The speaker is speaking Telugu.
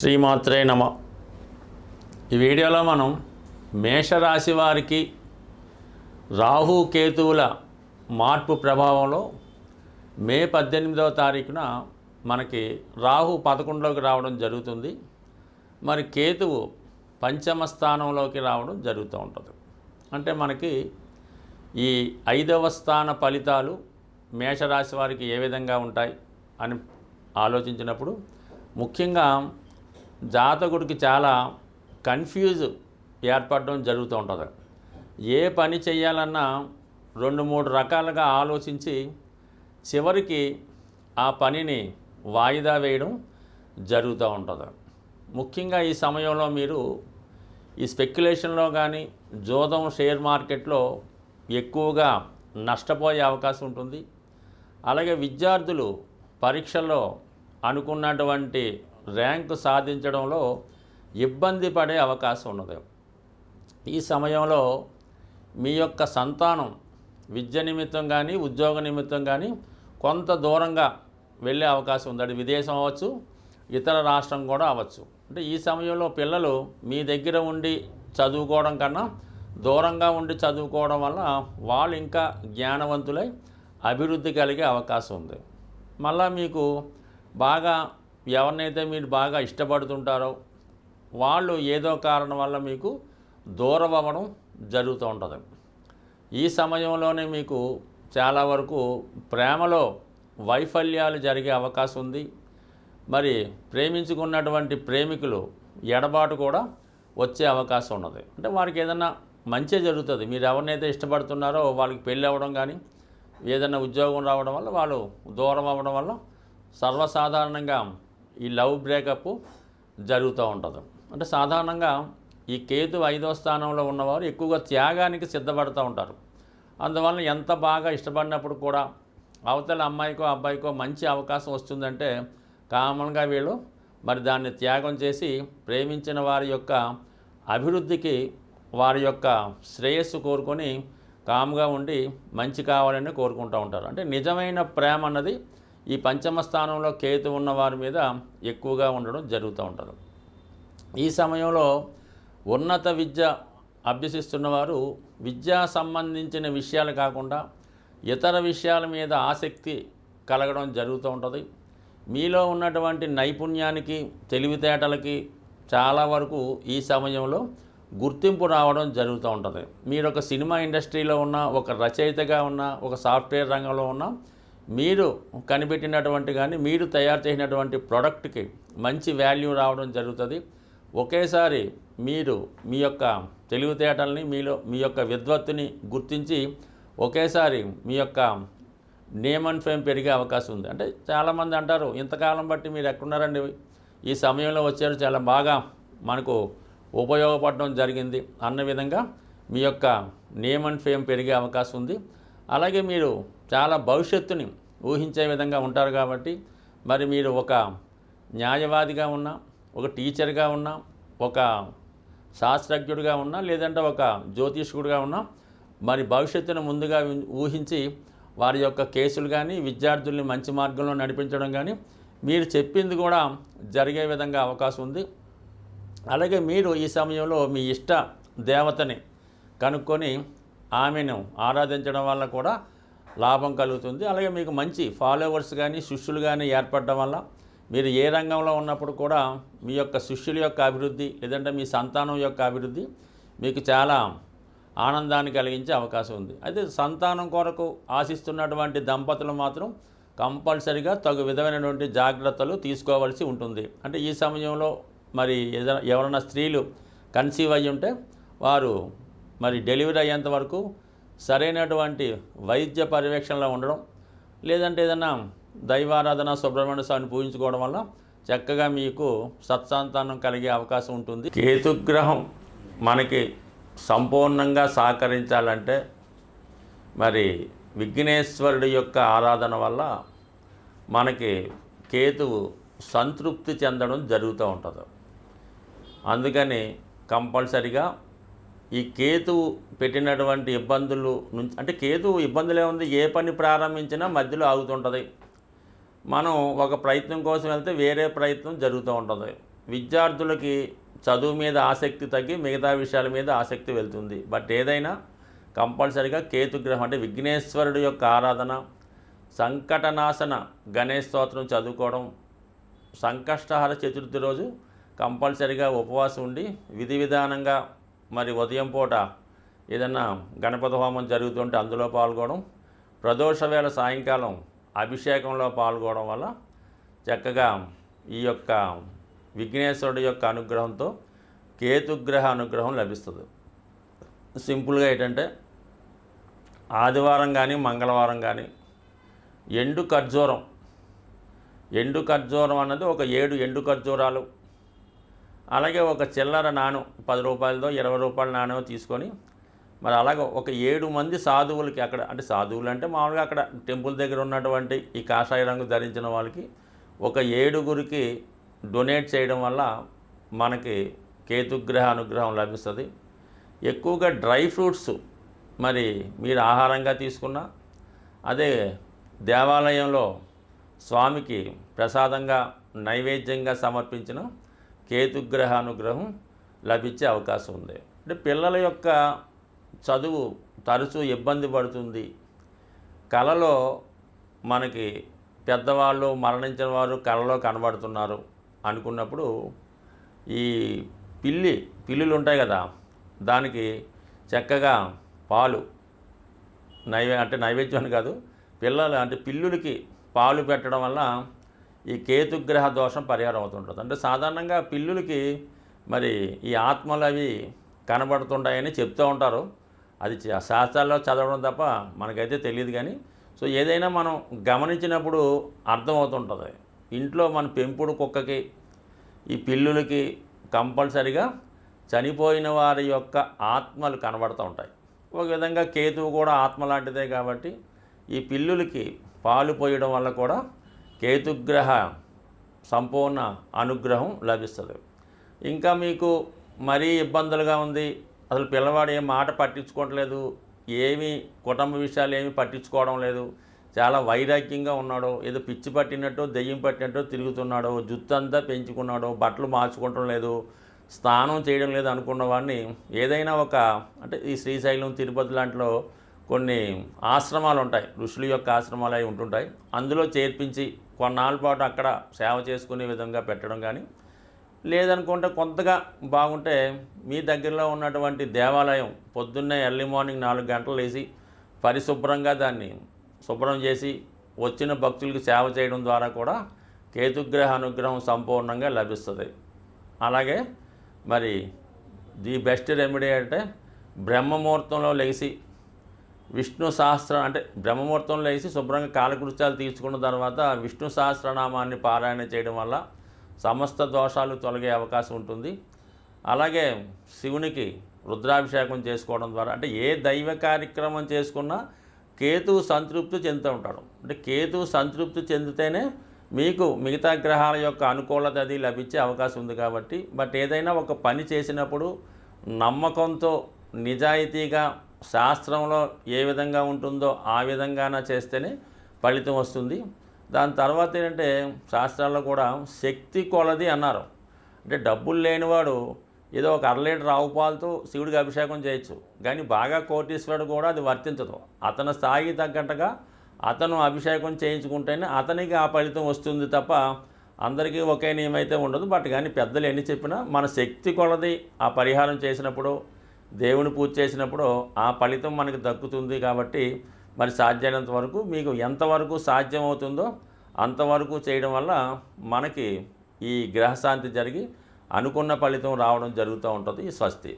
శ్రీమాత్రే నమ. ఈ వీడియోలో మనం మేషరాశి వారికి రాహు కేతువుల మార్పు ప్రభావంలో మే 18వ తారీఖున మనకి రాహు 11లోకి రావడం జరుగుతుంది. మరి కేతువు పంచమ స్థానంలోకి రావడం జరుగుతూ ఉంటుంది. అంటే మనకి ఈ 5వ స్థాన ఫలితాలు మేషరాశి వారికి ఏ విధంగా ఉంటాయి అని ఆలోచించినప్పుడు ముఖ్యంగా జాతకుడికి చాలా కన్ఫ్యూజ్ ఏర్పడడం జరుగుతూ ఉంటుంది. ఏ పని చేయాలన్నా 2-3 రకాలుగా ఆలోచించి చివరికి ఆ పనిని వాయిదా వేయడం జరుగుతూ ఉంటుంది. ముఖ్యంగా ఈ సమయంలో మీరు ఈ స్పెక్యులేషన్లో కానీ జోదం షేర్ మార్కెట్లో ఎక్కువగా నష్టపోయే అవకాశం ఉంటుంది. అలాగే విద్యార్థులు పరీక్షల్లో అనుకున్నటువంటి ర్యాంకు సాధించడంలో ఇబ్బంది పడే అవకాశం ఉన్నది. ఈ సమయంలో మీ యొక్క సంతానం విద్య నిమిత్తం కానీ ఉద్యోగ నిమిత్తం కానీ కొంత దూరంగా వెళ్ళే అవకాశం ఉంది. అది విదేశం అవ్వచ్చు, ఇతర రాష్ట్రం కూడా అవ్వచ్చు. అంటే ఈ సమయంలో పిల్లలు మీ దగ్గర ఉండి చదువుకోవడం కన్నా దూరంగా ఉండి చదువుకోవడం వల్ల వాళ్ళు ఇంకా జ్ఞానవంతులై అభివృద్ధి కలిగే అవకాశం ఉంది. మళ్ళా మీకు బాగా ఎవరినైతే మీరు బాగా ఇష్టపడుతుంటారో వాళ్ళు ఏదో కారణం వల్ల మీకు దూరం అవ్వడం జరుగుతూ ఉంటుంది. ఈ సమయంలోనే మీకు చాలా వరకు ప్రేమలో వైఫల్యాలు జరిగే అవకాశం ఉంది. మరి ప్రేమించుకున్నటువంటి ప్రేమికులు ఎడబాటు కూడా వచ్చే అవకాశం ఉన్నది. అంటే వారికి ఏదైనా మంచి జరుగుతుంది. మీరు ఎవరినైతే ఇష్టపడుతున్నారో వాళ్ళకి పెళ్ళి అవ్వడం కానీ ఏదైనా ఉద్యోగం రావడం వల్ల వాళ్ళు దూరం అవ్వడం వల్ల సర్వసాధారణంగా ఈ లవ్ బ్రేకప్ జరుగుతూ ఉంటుంది. అంటే సాధారణంగా ఈ కేతు 5వ స్థానంలో ఉన్నవారు ఎక్కువగా త్యాగానికి సిద్ధపడుతూ ఉంటారు. అందువల్ల ఎంత బాగా ఇష్టపడినప్పుడు కూడా అవతల అమ్మాయికో అబ్బాయికో మంచి అవకాశం వస్తుందంటే కామన్గా వీళ్ళు మరి దాన్ని త్యాగం చేసి ప్రేమించిన వారి యొక్క అభివృద్ధికి వారి యొక్క శ్రేయస్సు కోరుకొని కామ్గా ఉండి మంచి కావాలని కోరుకుంటూ ఉంటారు. అంటే నిజమైన ప్రేమ అన్నది ఈ పంచమ స్థానంలో కేతు ఉన్న వారి మీద ఎక్కువగా ఉండడం జరుగుతూ ఉంటుంది. ఈ సమయంలో ఉన్నత విద్య అభ్యసిస్తున్నవారు విద్యా సంబంధించిన విషయాలు కాకుండా ఇతర విషయాల మీద ఆసక్తి కలగడం జరుగుతూ ఉంటుంది. మీలో ఉన్నటువంటి నైపుణ్యానికి తెలివితేటలకి చాలా వరకు ఈ సమయంలో గుర్తింపు రావడం జరుగుతూ ఉంటుంది. మీరు ఒక సినిమా ఇండస్ట్రీలో ఉన్న, ఒక రచయితగా ఉన్న, ఒక సాఫ్ట్వేర్ రంగంలో ఉన్న మీరు కనిపెట్టినటువంటి కానీ మీరు తయారు చేసినటువంటి ప్రోడక్ట్కి మంచి వాల్యూ రావడం జరుగుతుంది. ఒకేసారి మీరు మీ యొక్క తెలివితేటల్ని మీ యొక్క విద్వత్తుని గుర్తించి ఒకేసారి మీ యొక్క నేమ్ అండ్ ఫేమ్ పెరిగే అవకాశం ఉంది. అంటే చాలామంది అంటారు, ఇంతకాలం బట్టి మీరు ఎక్కడున్నారండి, ఈ సమయంలో వచ్చారు, చాలా బాగా మనకు ఉపయోగపడడం జరిగింది అన్న విధంగా మీ యొక్క నేమ్ అండ్ ఫేమ్ పెరిగే అవకాశం ఉంది. అలాగే మీరు చాలా భవిష్యత్తుని ఊహించే విధంగా ఉంటారు. కాబట్టి మరి మీరు ఒక న్యాయవాదిగా ఉన్నా, ఒక టీచర్గా ఉన్నా, ఒక శాస్త్రజ్ఞుడిగా ఉన్నా, లేదంటే ఒక జ్యోతిష్కుడిగా ఉన్నా మరి భవిష్యత్తును ముందుగా ఊహించి వారి యొక్క కేసులు కానీ విద్యార్థుల్ని మంచి మార్గంలో నడిపించడం కానీ మీరు చెప్పింది కూడా జరిగే విధంగా అవకాశం ఉంది. అలాగే మీరు ఈ సమయంలో మీ ఇష్ట దేవతని కనుక్కొని ఆమెను ఆరాధించడం వల్ల కూడా లాభం కలుగుతుంది. అలాగే మీకు మంచి ఫాలోవర్స్ కానీ శిష్యులు కానీ ఏర్పడడం వల్ల మీరు ఏ రంగంలో ఉన్నప్పుడు కూడా మీ యొక్క శిష్యుల యొక్క అభివృద్ధి లేదంటే మీ సంతానం యొక్క అభివృద్ధి మీకు చాలా ఆనందాన్ని కలిగించే అవకాశం ఉంది. అయితే సంతానం కొరకు ఆశిస్తున్నటువంటి దంపతులు మాత్రం కంపల్సరిగా తగు విధమైనటువంటి జాగ్రత్తలు తీసుకోవాల్సి ఉంటుంది. అంటే ఈ సమయంలో మరి ఎవరైనా స్త్రీలు కన్సీవ్ అయ్యి ఉంటే వారు మరి డెలివరీ అయ్యేంత వరకు సరైనటువంటి వైద్య పర్యవేక్షణలో ఉండడం, లేదంటే ఏదైనా దైవారాధన సుబ్రహ్మణ్య స్వామిని పూజించుకోవడం వల్ల చక్కగా మీకు సత్సంతానం కలిగే అవకాశం ఉంటుంది. కేతుగ్రహం మనకి సంపూర్ణంగా సహకరించాలంటే మరి విఘ్నేశ్వరుడి యొక్క ఆరాధన వల్ల మనకి కేతువు సంతృప్తి చెందడం జరుగుతూ ఉంటుంది. అందుకని కంపల్సరిగా ఈ కేతువు పెట్టినటువంటి ఇబ్బందులు నుంచి, అంటే కేతువు ఇబ్బందులే ఉంది, ఏ పని ప్రారంభించినా మధ్యలో ఆగుతుంటుంది. మనం ఒక ప్రయత్నం కోసం వెళ్తే వేరే ప్రయత్నం జరుగుతూ ఉంటుంది. విద్యార్థులకి చదువు మీద ఆసక్తి తగ్గి మిగతా విషయాల మీద ఆసక్తి వెళ్తుంది. బట్ ఏదైనా కంపల్సరిగా కేతుగ్రహం అంటే విఘ్నేశ్వరుడు యొక్క ఆరాధన, సంకటనాశన గణేష్ స్తోత్రం చదువుకోవడం, సంకష్టహర చతుర్థి రోజు కంపల్సరిగా ఉపవాసం ఉండి విధి విధానంగా మరి ఉదయం పూట ఏదన్నా గణపతి హోమం జరుగుతుంటే అందులో పాల్గొనడం, ప్రదోష వేళ సాయంకాలం అభిషేకంలో పాల్గొనడం వల్ల చక్కగా ఈ యొక్క విఘ్నేశ్వరుడు యొక్క అనుగ్రహంతో కేతుగ్రహ అనుగ్రహం లభిస్తుంది. సింపుల్గా ఏంటంటే ఆదివారం కానీ మంగళవారం కానీ ఎండు ఖర్జూరం అన్నది ఒక 7 ఎండు ఖర్జూరాలు, అలాగే ఒక చిల్లర నాణం 10 రూపాయలదో 20 రూపాయల నాణ్యం తీసుకొని మరి అలాగే ఒక 7 మంది సాధువులకి అక్కడ, అంటే సాధువులు అంటే మామూలుగా అక్కడ టెంపుల్ దగ్గర ఉన్నటువంటి ఈ కాషాయ రంగు ధరించిన వాళ్ళకి ఒక 7గురికి డొనేట్ చేయడం వల్ల మనకి కేతుగ్రహ అనుగ్రహం లభిస్తుంది. ఎక్కువగా డ్రై ఫ్రూట్స్ మరి మీరు ఆహారంగా తీసుకున్నా, అదే దేవాలయంలో స్వామికి ప్రసాదంగా నైవేద్యంగా సమర్పించిన కేతుగ్రహ అనుగ్రహం లభించే అవకాశం ఉంది. అంటే పిల్లల యొక్క చదువు తరచూ ఇబ్బంది పడుతుంది. కళలో మనకి పెద్దవాళ్ళు మరణించిన వారు కళలో కనబడుతున్నారు అనుకున్నప్పుడు ఈ పిల్లులు ఉంటాయి కదా, దానికి చక్కగా పాలు అంటే నైవేద్యం అని కాదు, పిల్లులకి పాలు పెట్టడం వల్ల ఈ కేతుగ్రహ దోషం పరిహారం అవుతుంటుంది. అంటే సాధారణంగా పిల్లులకి మరి ఈ ఆత్మలు అవి కనబడుతుంటాయని చెప్తూ ఉంటారు. అది శాస్త్రాల్లో చదవడం తప్ప మనకైతే తెలియదు. కానీ సో ఏదైనా మనం గమనించినప్పుడు అర్థమవుతుంటుంది. ఇంట్లో మన పెంపుడు కుక్కకి ఈ పిల్లులకి కంపల్సరిగా చనిపోయిన వారి యొక్క ఆత్మలు కనబడుతూ ఉంటాయి. ఒక విధంగా కేతువు కూడా ఆత్మ లాంటిదే కాబట్టి ఈ పిల్లులకి పాలు పోయడం వల్ల కూడా కేతుగ్రహ సంపూర్ణ అనుగ్రహం లభిస్తుంది. ఇంకా మీకు మరీ ఇబ్బందులుగా ఉంది, అసలు పిల్లవాడు ఏం మాట పట్టించుకోవట్లేదు, ఏమీ కుటుంబ విషయాలు ఏమీ పట్టించుకోవడం లేదు, చాలా వైరాగ్యంగా ఉన్నాడు, ఏదో పిచ్చి పట్టినట్టు దెయ్యం పట్టినట్టు తిరుగుతున్నాడు, జుత్తు అంతా పెంచుకున్నాడు, బట్టలు మార్చుకోవటం లేదు, స్నానం చేయడం లేదు అనుకున్న వాడిని ఏదైనా ఒక అంటే ఈ శ్రీశైలం తిరుపతి లాంటిలో కొన్ని ఆశ్రమాలు ఉంటాయి, ఋషుల యొక్క ఆశ్రమాలు అవి ఉంటుంటాయి, అందులో చేర్పించి కొన్నాళ్ళ పాటు అక్కడ సేవ చేసుకునే విధంగా పెట్టడం కానీ, లేదనుకుంటే కొంతగా బాగుంటే మీ దగ్గరలో ఉన్నటువంటి దేవాలయం పొద్దున్నే ఎర్లీ మార్నింగ్ 4 గంటలు లేచి పరిశుభ్రంగా దాన్ని శుభ్రం చేసి వచ్చిన భక్తులకు సేవ చేయడం ద్వారా కూడా కేతుగ్రహ అనుగ్రహం సంపూర్ణంగా లభిస్తుంది. అలాగే మరి ది బెస్ట్ రెమెడీ అంటే బ్రహ్మముహూర్తంలో లేచి విష్ణు సహస్రం అంటే బ్రహ్మముహూర్తంలో లేచి శుభ్రంగా కాలకృత్యాలు తీర్చుకున్న తర్వాత విష్ణు సహస్రనామాన్ని పారాయణ చేయడం వల్ల సమస్త దోషాలు తొలగే అవకాశం ఉంటుంది. అలాగే శివునికి రుద్రాభిషేకం చేసుకోవడం ద్వారా అంటే ఏ దైవ కార్యక్రమం చేసుకున్నా కేతువు సంతృప్తి చెందుతూ ఉంటాడు. అంటే కేతువు సంతృప్తి చెందితేనే మీకు మిగతా గ్రహాల యొక్క అనుకూలత అది లభించే అవకాశం ఉంది కాబట్టి, బట్ ఏదైనా ఒక పని చేసినప్పుడు నమ్మకంతో నిజాయితీగా శాస్త్రంలో ఏ విధంగా ఉంటుందో ఆ విధంగానే చేస్తేనే ఫలితం వస్తుంది. దాని తర్వాత ఏంటంటే శాస్త్రాల్లో కూడా శక్తి కొలది అన్నారు. అంటే డబ్బులు లేనివాడు ఏదో ఒక 1/2 లీటర్ ఆవు పాలతో శివుడికి అభిషేకం చేయొచ్చు, కానీ బాగా కోటీశ్వరుడు కూడా అది వర్తించదు. అతని స్థాయికి తగ్గట్టుగా అతను అభిషేకం చేయించుకుంటేనే అతనికి ఆ ఫలితం వస్తుంది తప్ప అందరికీ ఒకే నియమం అయితే ఉండదు. బట్ కానీ పెద్దలు ఎన్ని చెప్పినా మన శక్తి కొలది ఆ పరిహారం చేసినప్పుడు, దేవుని పూజ చేసినప్పుడు ఆ ఫలితం మనకు దక్కుతుంది. కాబట్టి మరి సాధ్యమైనంత వరకు మీకు ఎంతవరకు సాధ్యమవుతుందో అంతవరకు చేయడం వల్ల మనకి ఈ గ్రహశాంతి జరిగి అనుకున్న ఫలితం రావడం జరుగుతూ ఉంటుంది. స్వస్తి.